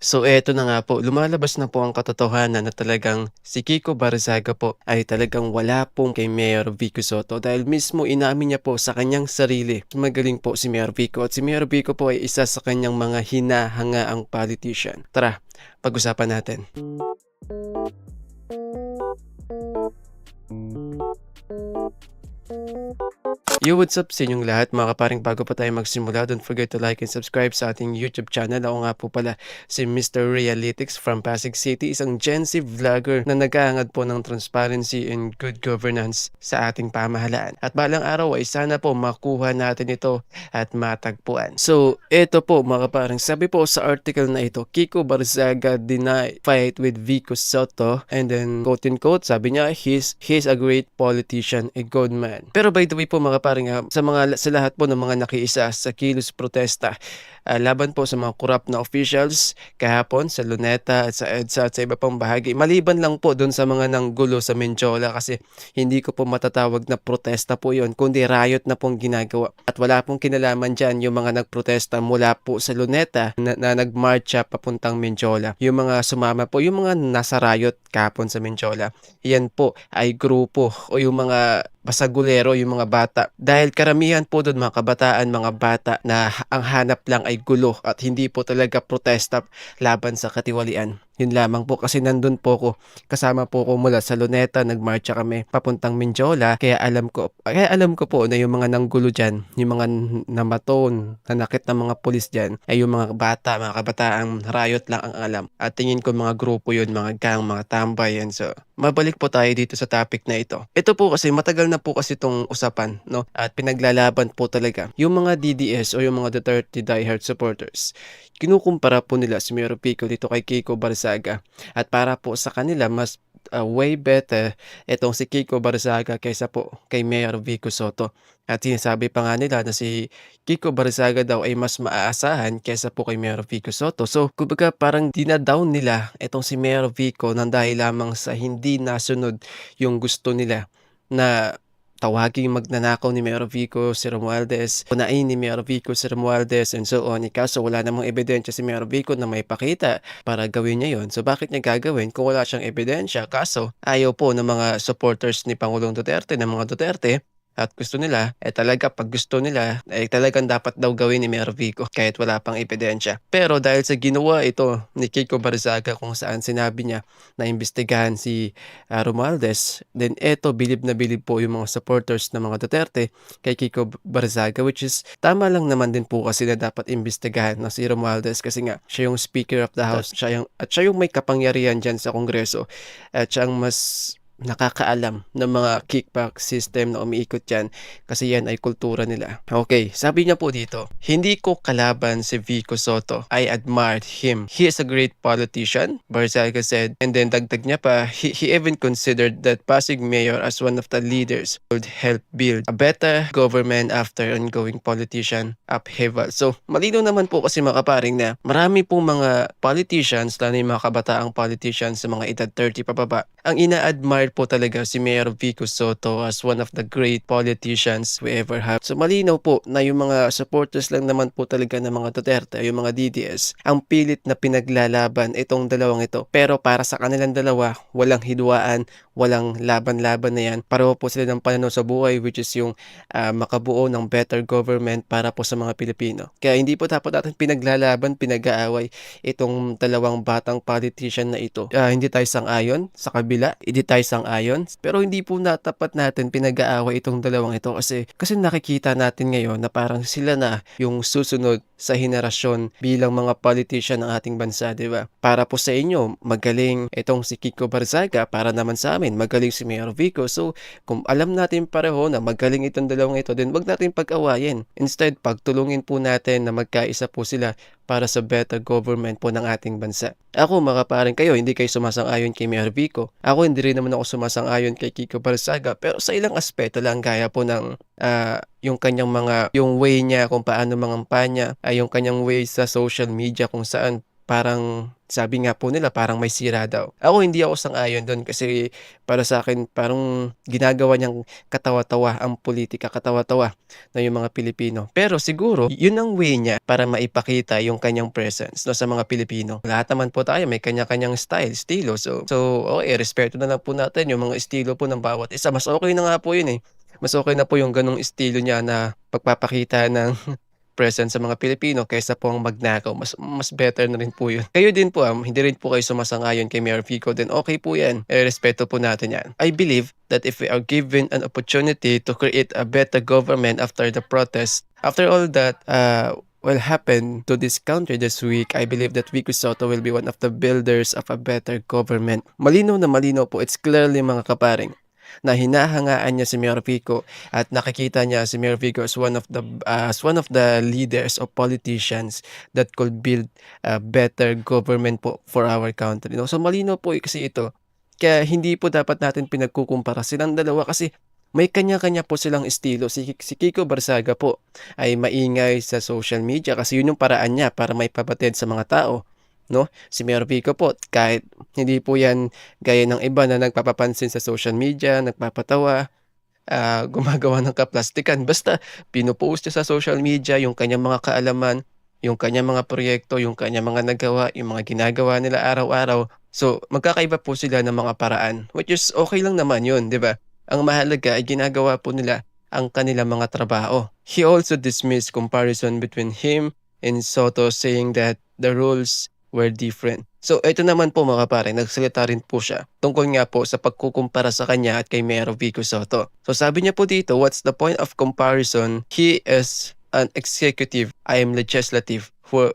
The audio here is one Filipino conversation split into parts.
So eto na nga po, lumalabas na po ang katotohanan na talagang si Kiko Barzaga po ay talagang wala pong kay Mayor Vico Soto dahil mismo inamin niya po sa kanyang sarili. Magaling po si Mayor Vico at si Mayor Vico po ay isa sa kanyang mga hinahangaang politician. Tara, pag-usapan natin. Yo, what's up sa inyong lahat mga kaparing, bago pa tayo magsimula, don't forget to like and subscribe sa ating YouTube channel. Ako nga po pala si Mr. Realytics from Pasig City, isang Gen Z vlogger na nag-aangad po ng transparency and good governance sa ating pamahalaan. At balang araw ay sana po makuha natin ito at matagpuan. So, ito po mga kaparing, sabi po sa article na ito, Kiko Barzaga deny fight with Vico Soto, and then quote in quote, sabi niya, he's a great politician, a good man. Pero by the way po mga kaparing, sa lahat po ng mga nakiisa sa kilos protesta laban po sa mga corrupt na officials kahapon sa Luneta at sa EDSA at sa iba pang bahagi, maliban lang po doon sa mga nanggulo sa Menjola, kasi hindi ko po matatawag na protesta po yon, kundi riot na pong ginagawa, at wala pong kinalaman dyan yung mga nagprotesta mula po sa Luneta na nagmarcha papuntang Menjola. Yung mga sumama po, yung mga nasa riot kahapon sa Menjola, yan po ay grupo o yung mga basagulero, yung mga bata. Dahil karamihan po doon mga kabataan, mga bata na ang hanap lang ay gulo at hindi po talaga protesta laban sa katiwalian. Yun lamang po, kasi nandun po ko, kasama po ko mula sa Luneta, nagmarcha kami papuntang Menjola, kaya alam ko po na yung mga nanggulo dyan, yung mga namaton, nanakit ng mga pulis dyan, ay yung mga bata, mga kabataang riot lang ang alam. At tingin ko mga grupo yun, mga gang, mga tambay yan. So, mabalik po tayo dito sa topic na ito. Ito po kasi matagal na po kasi itong usapan, no? At pinaglalaban po talaga yung mga DDS o yung mga Duterte diehard supporters. Kinukumpara po nila si Mayor Vico dito kay Kiko Barzaga. At para po sa kanila, mas way better itong si Kiko Barzaga kaysa po kay Mayor Vico Soto. At sinasabi pa nga nila na si Kiko Barzaga daw ay mas maaasahan kaysa po kay Mayor Vico Soto. So, kumbaga parang dinadown nila itong si Mayor Vico nang dahil lamang sa hindi nasunod yung gusto nila na tawaging magnanakaw ni Mayor Vico si Romualdez, unain ni Mayor Vico si Romualdez, and so on. Kaso wala namang ebidensya si Mayor Vico na may pakita para gawin niya yon. So bakit niya gagawin kung wala siyang ebidensya? Kaso ayaw po ng mga supporters ni Pangulong Duterte, ng mga Duterte, at gusto nila, talaga pag gusto nila, talagang dapat daw gawin ni Mayor Vico kahit wala pang ebidensya. Pero dahil sa ginawa ito ni Kiko Barzaga kung saan sinabi niya na imbestigahan si Romualdez, then eto, bilib na bilib po yung mga supporters ng mga Duterte kay Kiko Barzaga, which is tama lang naman din po kasi na dapat imbestigahan na si Romualdez, kasi nga siya yung Speaker of the House, siya yung may kapangyarihan dyan sa Kongreso, at siya ang mas nakakaalam ng mga kickback system na umiikot yan, kasi yan ay kultura nila. Okay, sabi niya po dito, hindi ko kalaban si Vico Soto. I admired him. He is a great politician, Barzaga said. And then dagdag niya pa, he even considered that Pasig Mayor as one of the leaders would help build a better government after ongoing politician upheaval. So, malinaw naman po kasi mga kaparing na marami pong mga politicians, lalo yung mga kabataang politicians sa mga edad 30 pababa, ang ina-admire po talaga si Mayor Vico Soto as one of the great politicians we ever have. So malinaw po na yung mga supporters lang naman po talaga ng mga Duterte, yung mga DDS, ang pilit na pinaglalaban itong dalawang ito. Pero para sa kanilang dalawa, walang hidwaan, walang laban-laban na yan. Pareho po sila ng pananaw sa buhay, which is yung makabuo ng better government para po sa mga Pilipino. Kaya hindi po dapat natin pinaglalaban, pinag-aaway itong dalawang batang politician na ito. Hindi tayo sang-ayon sa kabila, hindi tayo sang-ayon, pero hindi po dapat natin pinag-aaway itong dalawang ito, kasi nakikita natin ngayon na parang sila na yung susunod sa henerasyon bilang mga politician ng ating bansa, di ba? Para po sa inyo, magaling itong si Kiko Barzaga, para naman sa amin, magaling si Mayor Vico. So, kung alam natin pareho na magaling itong dalawang ito, then wag natin pag-awayin. Instead, pagtulungin po natin na magkaisa po sila para sa better government po ng ating bansa. Ako, mga paring, kayo, hindi kayo sumasang-ayon kay Mayor Vico. Ako, hindi rin naman ako sumasang-ayon kay Kiko Barzaga, pero sa ilang aspeto lang, gaya po ng yung kanyang yung way niya kung paano mangampanya, yung kanyang way sa social media kung saan parang sabi nga po nila parang may sira daw. Ako hindi ako sang-ayon do'n kasi para sa akin parang ginagawa niyang katawa-tawa ang pulitika, katawa-tawa na yung mga Pilipino. Pero siguro yun ang way niya para maipakita yung kanyang presence 'no, sa mga Pilipino. Lahat naman po tayo may kanya-kanyang style, estilo. So okey respeto na lang po natin yung mga estilo po ng bawat isa. Mas okey na nga po yun, eh. Mas okey na po yung gano'ng estilo niya na pagpapakita ng present sa mga Pilipino kaysa po ang magnakaw, mas better na rin po yun. Kayo din po, hindi rin po kayo sumasang-ayon kay Mayor Vico then okey po yan, respeto po natin yan. I believe that if we are given an opportunity to create a better government after the protest, after all that, will happen to this country this week, I believe that Vico Soto will be one of the builders of a better government. Malinaw na malinaw po, it's clearly mga kaparing na hinahangaan niya si Mayor Vico at nakikita niya si Mayor Vico as one of the leaders or politicians that could build a better government po for our country, no? So malinaw po kasi ito. Kaya hindi po dapat natin pinagkukumpara silang dalawa kasi may kanya-kanya po silang estilo. Si Kiko Barzaga po ay maingay sa social media kasi yun yung paraan niya para maipabatid sa mga tao, no? Si Mayor Vico po kahit hindi po yan gaya ng iba na nagpapapansin sa social media, nagpapatawa, gumagawa ng kaplastikan. Basta pino-post niya sa social media yung kanyang mga kaalaman, yung kanyang mga proyekto, yung kanyang mga nagawa, yung mga ginagawa nila araw-araw. So, magkakaiba po sila ng mga paraan, which is okay lang naman yun, 'di ba? Ang mahalaga ay ginagawa po nila ang kanilang mga trabaho. He also dismissed comparison between him and Soto saying that the rules were different. So, ito naman po mga kapare, nagsalita rin po siya tungkol nga po sa pagkukumpara sa kanya at kay Mayor Vico Soto. So, sabi niya po dito, what's the point of comparison? He is an executive, I am legislative.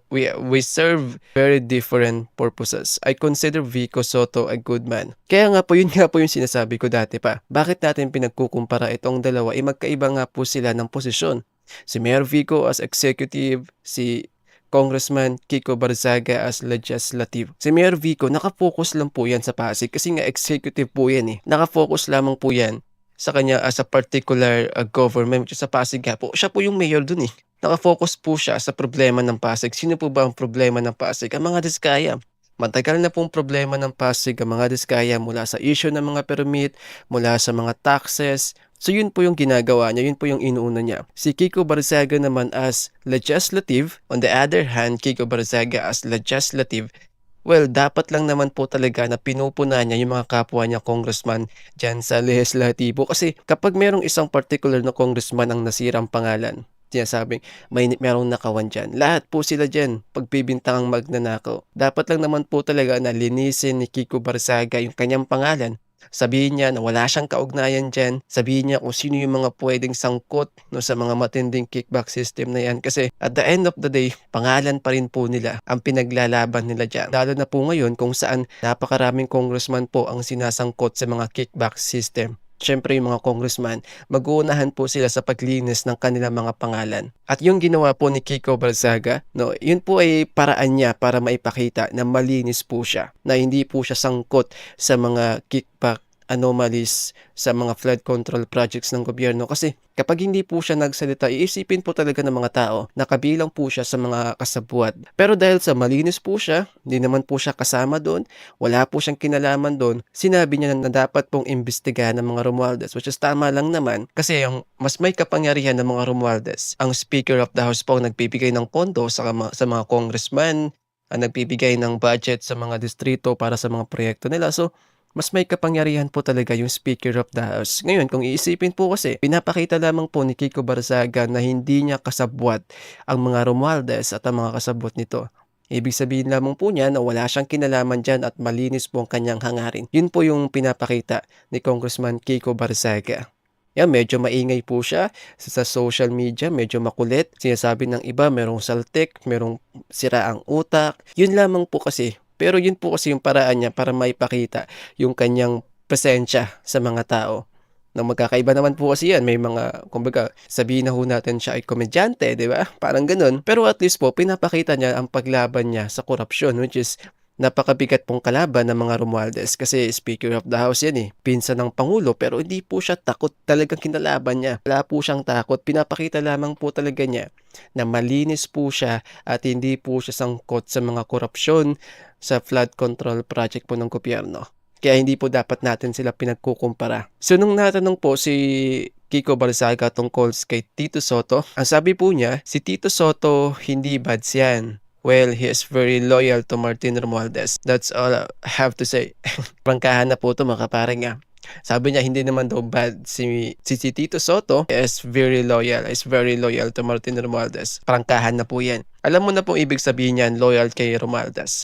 We serve very different purposes. I consider Vico Soto a good man. Kaya nga po, yun nga po yung sinasabi ko dati pa. Bakit natin pinagkukumpara itong dalawa? Magkaiba nga po sila ng posisyon. Si Mayor Vico as executive, si Congressman Kiko Barzaga as legislative. Si Mayor Vico, nakafocus lang po yan sa Pasig kasi nga executive po yan eh. Nakafocus lamang po yan sa kanya as a particular government which is sa Pasig nga po. Siya po yung mayor dun eh. Nakafocus po siya sa problema ng Pasig. Sino po ba ang problema ng Pasig? Ang mga diskaya. Matagal na pong problema ng Pasig ang mga diskaya mula sa issue ng mga permit, mula sa mga taxes. So yun po yung ginagawa niya, yun po yung inuuna niya. Si Kiko Barzaga naman as legislative, on the other hand, Kiko Barzaga as legislative, well, dapat lang naman po talaga na pinupuna niya yung mga kapwa niya congressman dyan sa legislatibo. Kasi kapag merong isang particular na congressman ang nasirang pangalan, sinasabing merong nakawan dyan. Lahat po sila dyan pagpibintangang magnanakaw. Dapat lang naman po talaga na linisin ni Kiko Barzaga yung kanyang pangalan. Sabihin niya na wala siyang kaugnayan dyan. Sabihin niya kung sino yung mga pwedeng sangkot no, sa mga matinding kickback system na yan. Kasi at the end of the day, pangalan pa rin po nila ang pinaglalaban nila dyan. Lalo na po ngayon kung saan napakaraming congressman po ang sinasangkot sa mga kickback system. Siyempre yung mga congressman, mag-uunahan po sila sa paglinis ng kanilang mga pangalan. At yung ginawa po ni Kiko Barzaga, no, yun po ay paraan niya para maipakita na malinis po siya, na hindi po siya sangkot sa mga kickback anomalies sa mga flood control projects ng gobyerno. Kasi kapag hindi po siya nagsalita, iisipin po talaga ng mga tao na kabilang po siya sa mga kasabwat. Pero dahil sa malinis po siya, hindi naman po siya kasama doon, wala po siyang kinalaman doon, sinabi niya na dapat pong imbestigahan ng mga Romualdez, which is tama lang naman kasi yung mas may kapangyarihan ng mga Romualdez. Ang Speaker of the House po ang nagbibigay ng pondo sa mga congressman, ang nagbibigay ng budget sa mga distrito para sa mga proyekto nila. So, mas may kapangyarihan po talaga yung Speaker of the House. Ngayon, kung iisipin po kasi, pinapakita lamang po ni Kiko Barzaga na hindi niya kasabwat ang mga Romualdez at ang mga kasabwat nito. Ibig sabihin lamang po niya na wala siyang kinalaman dyan at malinis po ang kanyang hangarin. Yun po yung pinapakita ni Congressman Kiko Barzaga. Yan, medyo maingay po siya sa social media, medyo makulit. Sinasabi ng iba, merong saltik, merong siraang utak. Yun lamang po kasi. Pero yun po kasi yung paraan niya para maipakita yung kanyang presensya sa mga tao. Na magkakaiba naman po kasi yan. May mga, kumbaga, sabihin na ho natin siya ay komedyante, di ba? Parang ganun. Pero at least po, pinapakita niya ang paglaban niya sa korupsyon, which is napakabigat pong kalaban ng mga Romualdez kasi Speaker of the House yan pinsan ng Pangulo pero hindi po siya takot, talagang kinalaban niya. Wala po siyang takot, pinapakita lamang po talaga niya na malinis po siya at hindi po siya sangkot sa mga korupsyon sa flood control project po ng gobyerno. Kaya hindi po dapat natin sila pinagkukumpara. So nung natanong po si Kiko Barzaga tungkol kay Tito Soto, ang sabi po niya, si Tito Soto hindi bads yan. Well, he is very loyal to Martin Romualdez. That's all I have to say. Prangkahan na po ito mga kaparing. Sabi niya hindi naman daw bad si Tito Soto is very loyal to Martin Romualdez. Prangkahan na po yan. Alam mo na pong ibig sabihin niyan, loyal kay Romualdez.